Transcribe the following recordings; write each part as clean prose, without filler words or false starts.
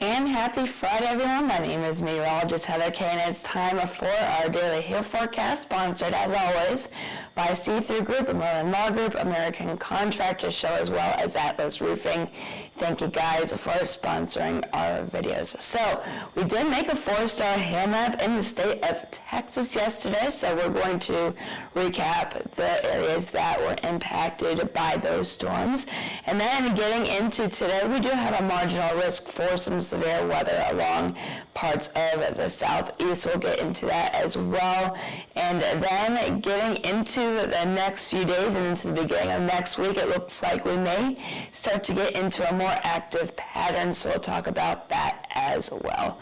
And happy Friday, everyone. My name is meteorologist Heather Kay, and it's time for our daily hail forecast, sponsored as always by See-Through Group, Merlin Law Group, American Contractor Show, as well as Atlas Roofing. Thank you guys for sponsoring our videos. So we did make a 4-star hail map in the state of Texas yesterday, so we're going to recap the areas that were impacted by those storms. And then getting into today, we do have a marginal risk for some severe weather along parts of the southeast. We'll get into that as well. And then getting into the next few days and into the beginning of next week, it looks like we may start to get into a more active pattern, so we'll talk about that as well.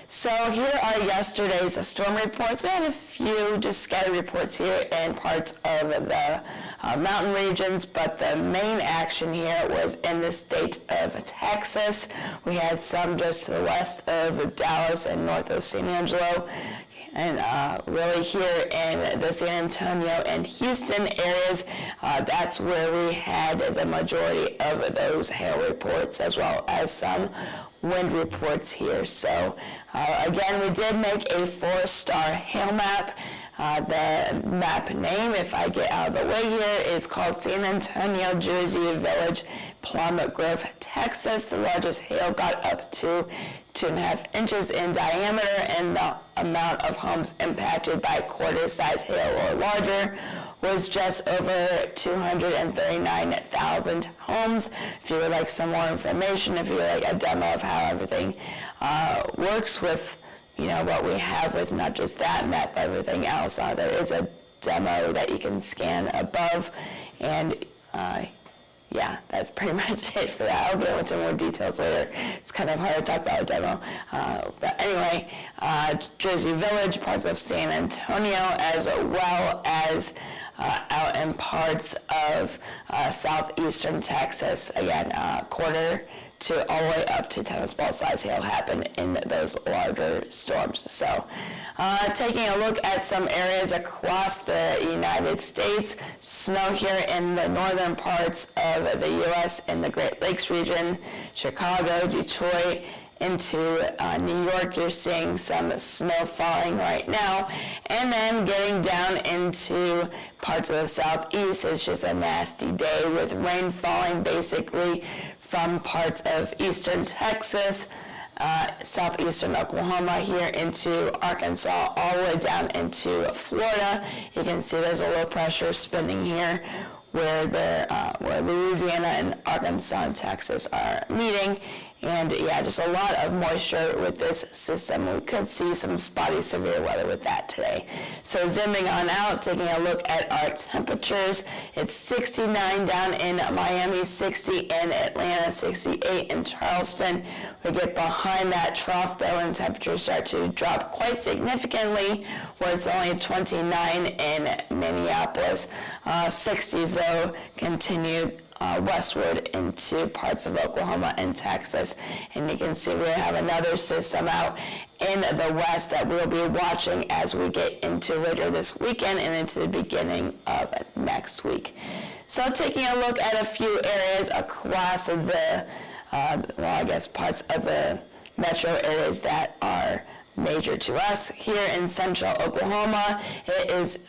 So here are yesterday's storm reports. We had a few just scattered reports here in parts of the mountain regions, but the main action here was in the state of Texas. We had some just to the west of Dallas and north of San Angelo, and really here in the San Antonio and Houston areas, that's where we had the majority of those hail reports, as well as some wind reports here. So again, we did make a 4-star hail map. The map name, if I get out of the way here, is called San Antonio, Jersey Village, Plum Grove, Texas. The largest hail got up to 2.5 inches in diameter, and the amount of homes impacted by quarter-size hail or larger was just over 239,000 homes. If you would like some more information, if you would like a demo of how everything works with what we have with not just that map, but everything else, there is a demo that you can scan above, and yeah, that's pretty much it for that. I'll go into more details later. It's kind of hard to talk about a demo. But anyway, Jersey Village, parts of San Antonio, as well as out in parts of southeastern Texas. Again, quarter to all the way up to tennis ball size hail happened in those larger storms. So taking a look at some areas across the United States, snow here in the northern parts of the U.S. in the Great Lakes region, Chicago, Detroit, into New York. You're seeing some snow falling right now, and then getting down into parts of the southeast. It's just a nasty day with rain falling basically from parts of eastern Texas, southeastern Oklahoma, here into Arkansas, all the way down into Florida. You can see there's a low pressure spinning here where Louisiana and Arkansas and Texas are meeting. And yeah, just a lot of moisture with this system. We could see some spotty severe weather with that today. So zooming on out, taking a look at our temperatures, it's 69 down in Miami, 60 in Atlanta, 68 in Charleston. We get behind that trough though, and temperatures start to drop quite significantly, where it's only 29 in Minneapolis. 60s though continue westward into parts of Oklahoma and Texas. And you can see we have another system out in the west that we'll be watching as we get into later this weekend and into the beginning of next week. So taking a look at a few areas across the, parts of the metro areas that are major to us. Here in central Oklahoma, it is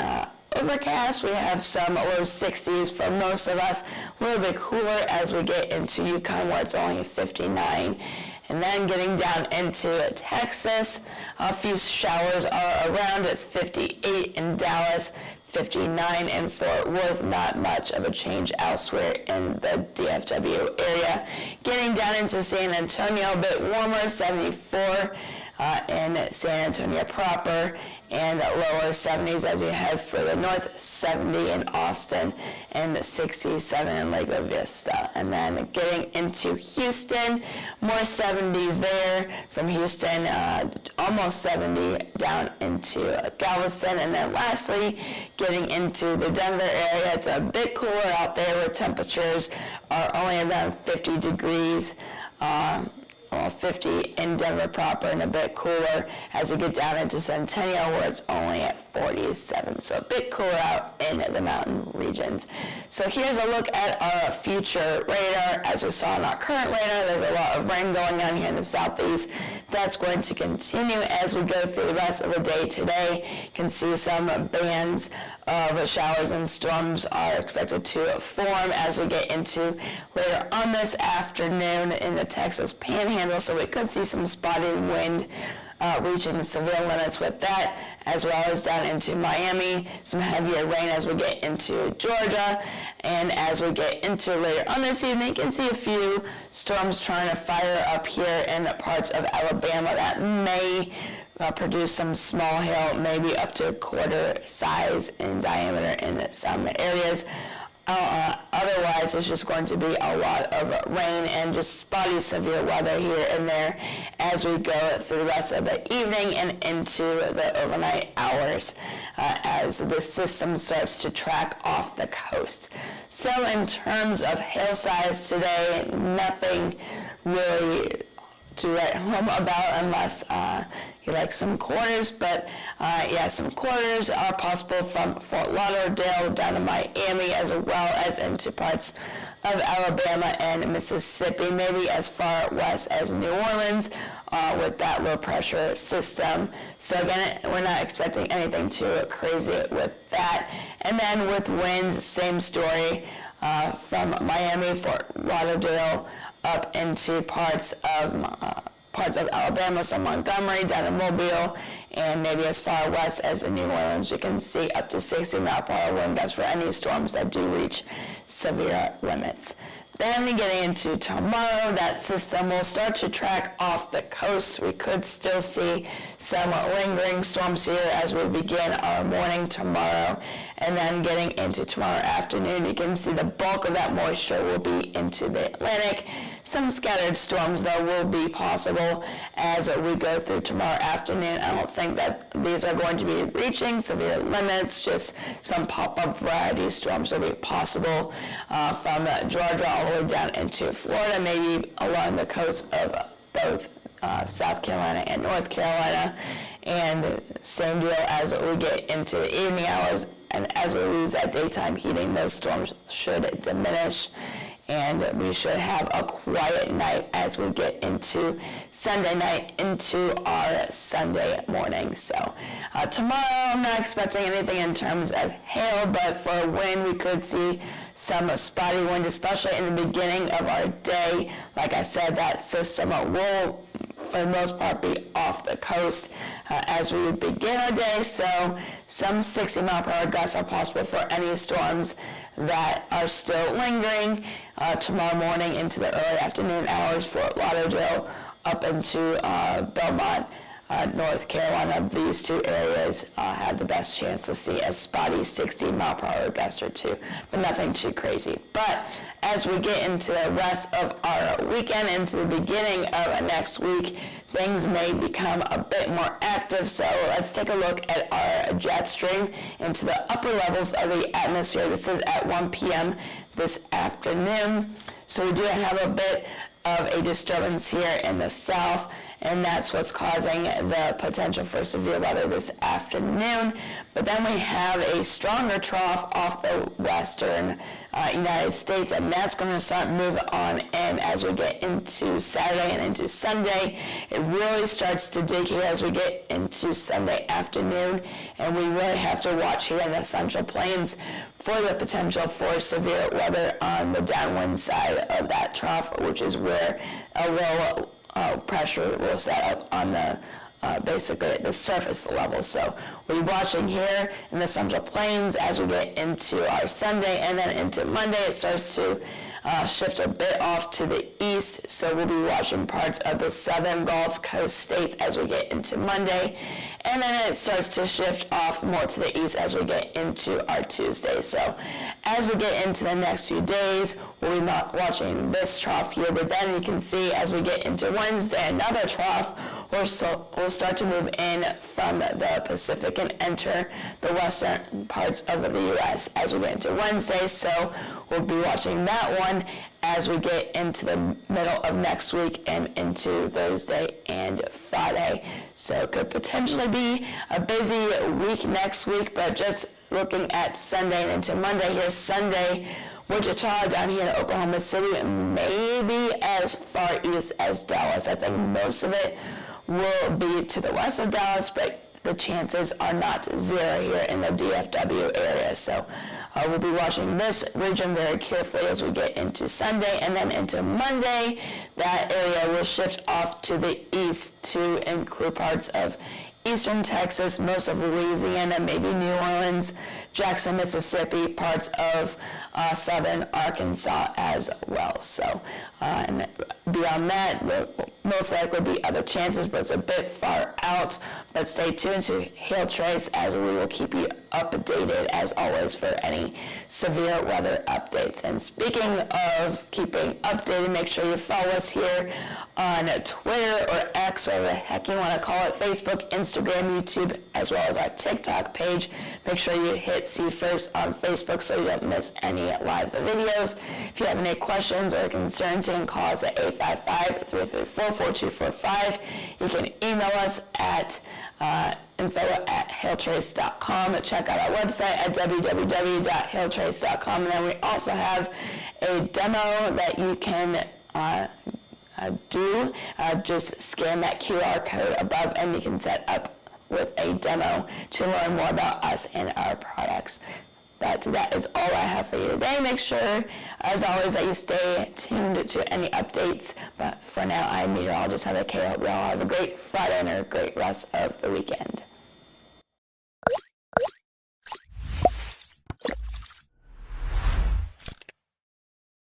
overcast. We have some low 60s for most of us, a little bit cooler as we get into Yukon, where it's only 59. And then getting down into Texas, a few showers are around. It's 58 in Dallas, 59 in Fort Worth. Not much of a change elsewhere in the DFW area. Getting down into San Antonio, a bit warmer, 74. in San Antonio proper, and lower 70s as you head further north, 70 in Austin, and 67 in Lago Vista. And then getting into Houston, more 70s there. From Houston, almost 70 down into Galveston. And then lastly, getting into the Denver area, it's a bit cooler out there where temperatures are only around 50 degrees. 50 in Denver proper, and a bit cooler as we get down into Centennial, where it's only at 47. So a bit cooler out in the mountain regions. So here's a look at our future radar. As we saw in our current radar, there's a lot of rain going on here in the southeast. That's going to continue as we go through the rest of the day today. You can see some bands of showers and storms are expected to form as we get into later on this afternoon in the Texas Panhandle. So we could see some spotty wind reaching severe limits with that, as well as down into Miami, some heavier rain as we get into Georgia. And as we get into later on this evening, you can see a few storms trying to fire up here in parts of Alabama that may produce some small hail, maybe up to a quarter size in diameter in some areas. Otherwise, it's just going to be a lot of rain and just spotty severe weather here and there as we go through the rest of the evening and into the overnight hours as this system starts to track off the coast. So in terms of hail size today, nothing really to write home about unless you like some quarters, but some quarters are possible from Fort Lauderdale down to Miami, as well as into parts of Alabama and Mississippi, maybe as far west as New Orleans with that low pressure system. So again, we're not expecting anything too crazy with that. And then with winds, same story from Miami, Fort Lauderdale, up into parts of Alabama, so Montgomery, down to Mobile, and maybe as far west as in New Orleans. You can see up to 60 mile per hour wind gusts for any storms that do reach severe limits. Then getting into tomorrow, that system will start to track off the coast. We could still see some lingering storms here as we begin our morning tomorrow. And then getting into tomorrow afternoon, you can see the bulk of that moisture will be into the Atlantic. Some scattered storms, though, will be possible as we go through tomorrow afternoon. I don't think that these are going to be reaching severe limits, just some pop-up variety storms will be possible from Georgia all the way down into Florida, maybe along the coast of both South Carolina and North Carolina. And same deal as we get into the evening hours, and as we lose that daytime heating, those storms should diminish. And we should have a quiet night as we get into Sunday night into our Sunday morning. So tomorrow, I'm not expecting anything in terms of hail, but for wind, we could see some spotty wind, especially in the beginning of our day. Like I said, that system will, for the most part, be off the coast as we begin our day. So some 60 mile per hour gusts are possible for any storms that are still lingering tomorrow morning into the early afternoon hours. Fort Lauderdale up into Belmont, North Carolina. These two areas have the best chance to see a spotty 60 mile per hour gust or two, but nothing too crazy. But as we get into the rest of our weekend, into the beginning of next week, things may become a bit more active. So let's take a look at our jet stream into the upper levels of the atmosphere. This is at 1 p.m. this afternoon. So we do have a bit of a disturbance here in the south, and that's what's causing the potential for severe weather this afternoon. But then we have a stronger trough off the western United States, and that's going to start moving on in as we get into Saturday and into Sunday. It really starts to dig here as we get into Sunday afternoon, and we really have to watch here in the Central Plains for the potential for severe weather on the downwind side of that trough, which is where a low pressure will set up on the basically at the surface level. So we're watching here in the Central Plains as we get into our Sunday, and then into Monday it starts to shift a bit off to the east, so we'll be watching parts of the southern Gulf Coast states as we get into Monday, and then it starts to shift off more to the east as we get into our Tuesday. So as we get into the next few days, we'll be watching this trough here, but then you can see as we get into Wednesday, another trough. We'll start to move in from the Pacific and enter the western parts of the U.S. as we get into Wednesday. So we'll be watching that one as we get into the middle of next week and into Thursday and Friday. So it could potentially be a busy week next week, but just looking at Sunday and into Monday here, Sunday, Wichita down here in Oklahoma City, maybe as far east as Dallas. I think most of it will be to the west of Dallas, but the chances are not zero here in the DFW area. So we'll be watching this region very carefully as we get into Sunday, and then into Monday, that area will shift off to the east to include parts of eastern Texas, most of Louisiana, maybe New Orleans, Jackson, Mississippi, parts of southern Arkansas as well. So, and beyond that, there will most likely be other chances, but it's a bit far out. But stay tuned to Hail Trace as we will keep you updated as always for any severe weather updates. And speaking of keeping updated, make sure you follow us here on Twitter or X, or the heck you want to call it, Facebook, Instagram, YouTube, as well as our TikTok page. Make sure you hit See First on Facebook so you don't miss any live videos. If you have any questions or concerns, you can call us at 855-334-4245. You can email us at info@hailtrace.com. Check out our website at www.hailtrace.com. And then we also have a demo that you can do. Just scan that QR code above and you can set up with a demo to learn more about us and our products. But that is all I have for you today. Make sure, as always, that you stay tuned to any updates. But for now, I'm meteorologist Heather K. Hope you all have a great Friday and a great rest of the weekend.